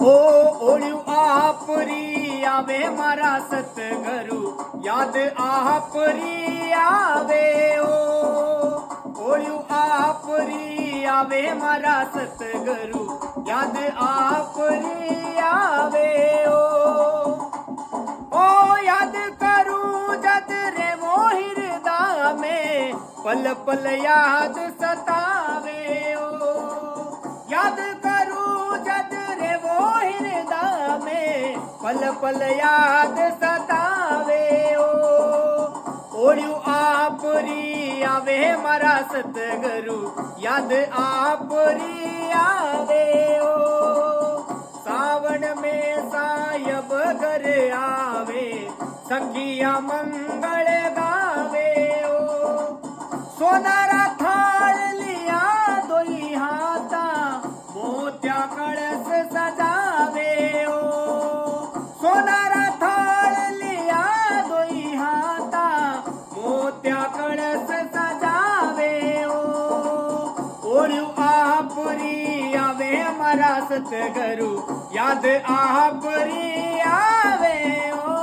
ઓ ઓળ્યું આપરી આવે મારા સતગરુ યાદ આપરી આવે ઓ ઓળ્યું આપરી આવે મારા સતગરુ યાદ આપરી આવે ઓ યાદ કરું જદ રે મોહિરદા में पल पल याद सतावे ओ याद करूं जद रे वो हृदय में पल पल याद सतावे ओ ओळ्યું आपरी આવે મારા સતગરુ યાદ આપરી આવે ઓ सावन में सायब घर आवे संगिया मंगल गावे ओ सोनारा थाळ लिया दोई हाता मोत्या कळस सजावे ओ सोनारा थाळ लिया दोई हाता मोत्या कळस सजावे ओ ओळ्યું आपरी આવે મારા સતગરુ યાદ આપરી આવે ઓ